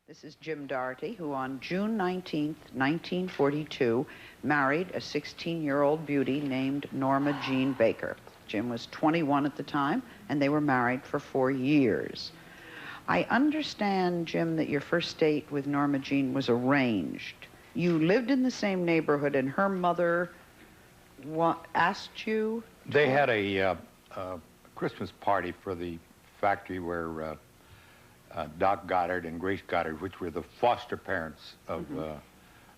This is Jim Dougherty, who on June 19th, 1942, married a 16-year-old beauty named Norma Jean Baker. Jim was 21 at the time, and they were married for 4 years. I understand, Jim, that your first date with Norma Jean was arranged. You lived in the same neighborhood, and her mother asked you? They had a Christmas party for the factory where Doc Goddard and Grace Goddard, which were the foster parents of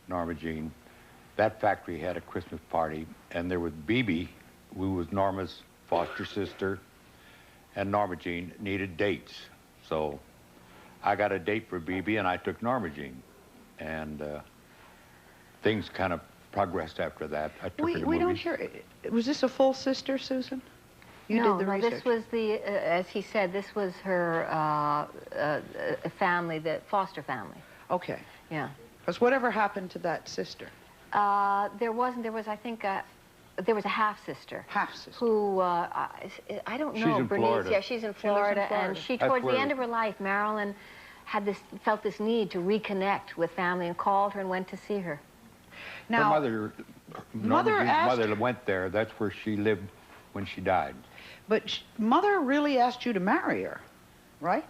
Norma Jean. That factory had a Christmas party, and there was Bebe, who was Norma's foster sister, and Norma Jean needed dates. So I got a date for Bebe, and I took Norma Jean. And things kind of progressed after that. I took her to We movies. don't hear. Was this a full sister, Susan? You No, did the research. this was the, as he said, this was her family, the foster family. Okay. Yeah. Because whatever happened to that sister? There was, I think, there was a half-sister. Half-sister. Who, I don't know. She's in Bernice, Florida. yeah, she's in Florida. And she, That's towards the where- end of her life, Marilyn felt this need to reconnect with family and called her and went to see her. Now, her mother, Norma Jean's mother went there. That's where she lived when she died. but Mother really asked you to marry her, right?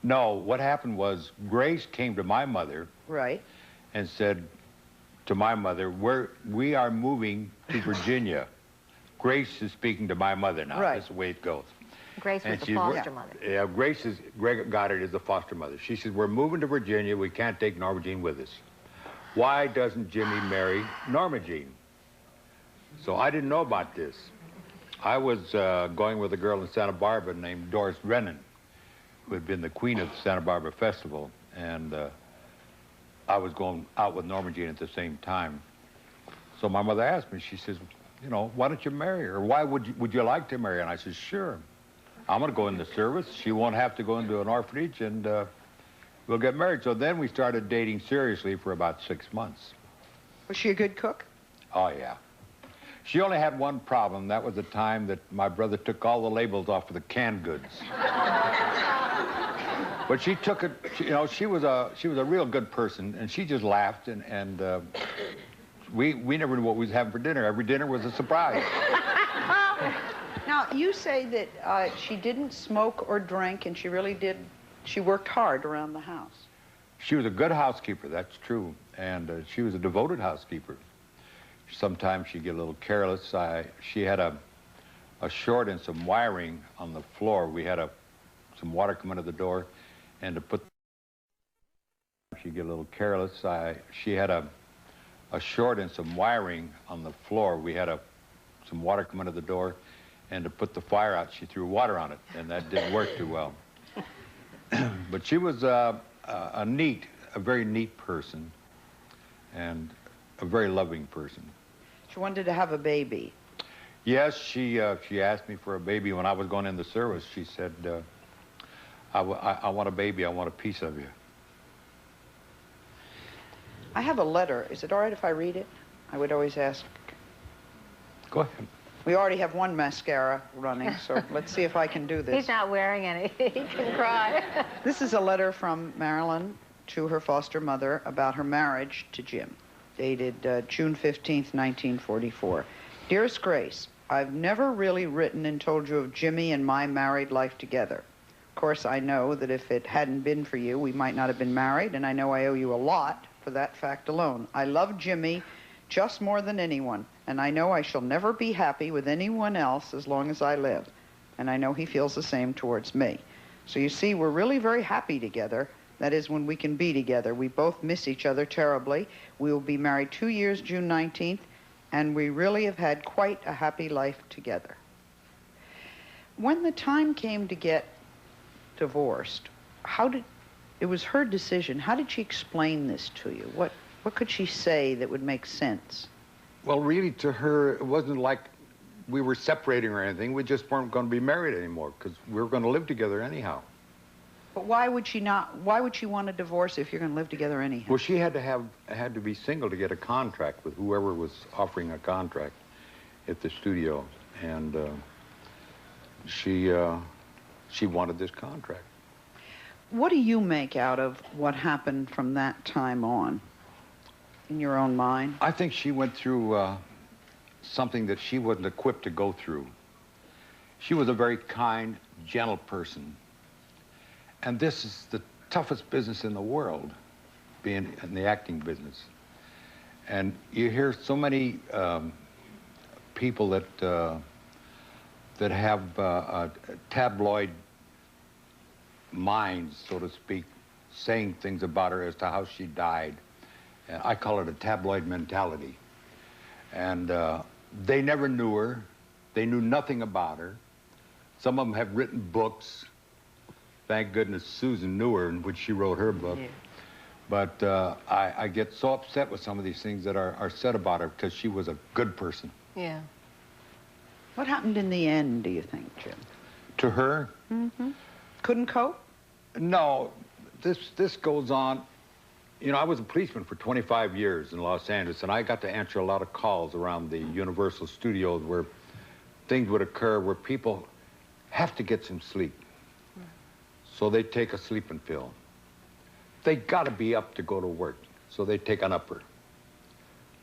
No, what happened was Grace came to my mother Right. and said to my mother, we are moving to Virginia. Grace is speaking to my mother now. Right. That's the way it goes. Grace was the foster mother. Yeah, Greg Goddard is the foster mother. She says, we're moving to Virginia. We can't take Norma Jean with us. Why doesn't Jimmy marry Norma Jean? So I didn't know about this. I was going with a girl in Santa Barbara named Doris Brennan, who had been the queen of the Santa Barbara Festival, and I was going out with Norma Jean at the same time. So my mother asked me, she says, you know, why don't you marry her? Why would you like to marry her? And I said, sure. I'm going to go in the service. She won't have to go into an orphanage, and we'll get married. So then we started dating seriously for about 6 months. Was she a good cook? Oh, yeah. She only had one problem. That was the time that my brother took all the labels off of the canned goods. But she took it, you know, she was a real good person, and she just laughed, and we never knew what we was having for dinner. Every dinner was a surprise. Now, you say that she didn't smoke or drink, and she worked hard around the house. She was a good housekeeper, that's true, and she was a devoted housekeeper. Sometimes she'd get a little careless. She had a short and some wiring on the floor. We had some water come into the door, and to put... She'd get a little careless. She had a short and some wiring on the floor. We had some water come into the door, and to put the fire out, she threw water on it, and that didn't work too well. But she was a very neat person, and a very loving person. She wanted to have a baby. Yes, she asked me for a baby when I was going in the service. She said, I want a baby. I want a piece of you. I have a letter. Is it all right if I read it? I would always ask. Go ahead. We already have one mascara running, so let's see if I can do this. He's not wearing any. He can cry. This is a letter from Marilyn to her foster mother about her marriage to Jim, dated June 15th, 1944. Dearest Grace, I've never really written and told you of Jimmy and my married life together. Of course, I know that if it hadn't been for you, we might not have been married, and I know I owe you a lot for that fact alone. I love Jimmy just more than anyone, and I know I shall never be happy with anyone else as long as I live, and I know he feels the same towards me. So you see, we're really very happy together. That is, when we can be together. We both miss each other terribly. We will be married 2 years, June 19th, and we really have had quite a happy life together. When the time came to get divorced, it was her decision. How did she explain this to you? What could she say that would make sense? Well, really, to her, it wasn't like we were separating or anything. We just weren't going to be married anymore because we were going to live together anyhow. But why would she want a divorce if you're going to live together anyhow? Well, she had to be single to get a contract with whoever was offering a contract at the studio, and she wanted this contract. What do you make out of what happened from that time on, in your own mind? I think she went through something that she wasn't equipped to go through. She was a very kind, gentle person. And this is the toughest business in the world, being in the acting business. And you hear so many people that have tabloid minds, so to speak, saying things about her as to how she died. And I call it a tabloid mentality. And they never knew her. They knew nothing about her. Some of them have written books. Thank goodness Susan knew her, in which she wrote her book. Yeah. But I get so upset with some of these things that are said about her, because she was a good person. Yeah. What happened in the end, do you think, Jim? To her? Mm-hmm. Couldn't cope? No. This goes on. You know, I was a policeman for 25 years in Los Angeles, and I got to answer a lot of calls around the Universal Studios where things would occur where people have to get some sleep. So they take a sleeping pill. They gotta be up to go to work, so they take an upper.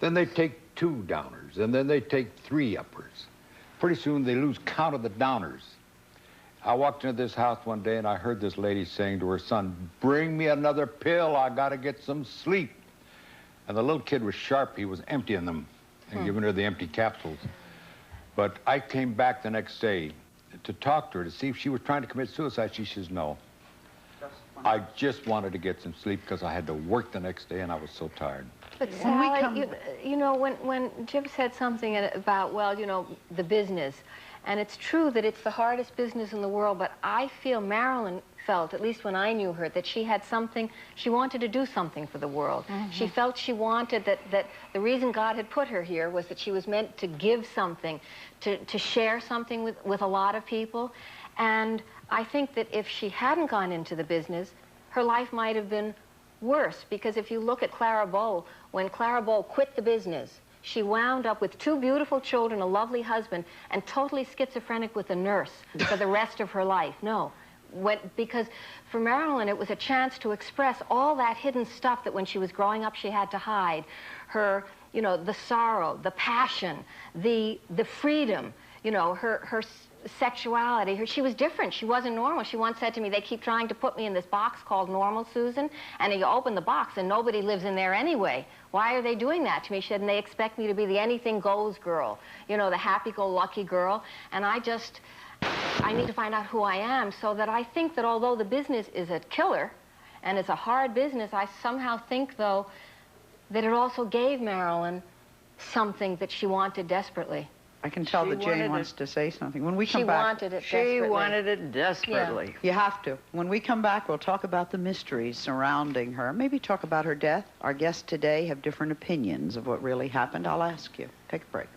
Then they take 2 downers, and then they take 3 uppers. Pretty soon they lose count of the downers. I walked into this house one day and I heard this lady saying to her son, "Bring me another pill, I gotta get some sleep." And the little kid was sharp, he was emptying them and giving her the empty capsules. But I came back the next day to talk to her to see if she was trying to commit suicide. She says, "No. I just wanted to get some sleep because I had to work the next day and I was so tired." But Sally, you know, when Jim said something about, well, you know, the business, and it's true that it's the hardest business in the world, but I feel Marilyn felt, at least when I knew her, that she had something, she wanted to do something for the world. Mm-hmm. She felt she wanted that the reason God had put her here was that she was meant to give something, to share something with a lot of people. And I think that if she hadn't gone into the business, her life might have been worse, because if you look at Clara Bow, when Clara Bow quit the business, she wound up with 2 beautiful children, a lovely husband, and totally schizophrenic with a nurse for the rest of her life. No. Because for Marilyn, it was a chance to express all that hidden stuff that when she was growing up she had to hide. Her, you know, the sorrow, the passion, the freedom, you know, her sexuality. She was different. She wasn't normal. She once said to me, "They keep trying to put me in this box called normal, Susan, and you open the box and nobody lives in there anyway. Why are they doing that to me?" She said, "And they expect me to be the anything-goes girl, you know, the happy-go-lucky girl, and I need to find out who I am." So that I think that although the business is a killer, and it's a hard business, I somehow think, though, that it also gave Marilyn something that she wanted desperately. I can tell that Jane wants to say something. When we come back... She wanted it desperately. She wanted it desperately. Yeah. You have to. When we come back, we'll talk about the mysteries surrounding her. Maybe talk about her death. Our guests today have different opinions of what really happened. I'll ask you. Take a break.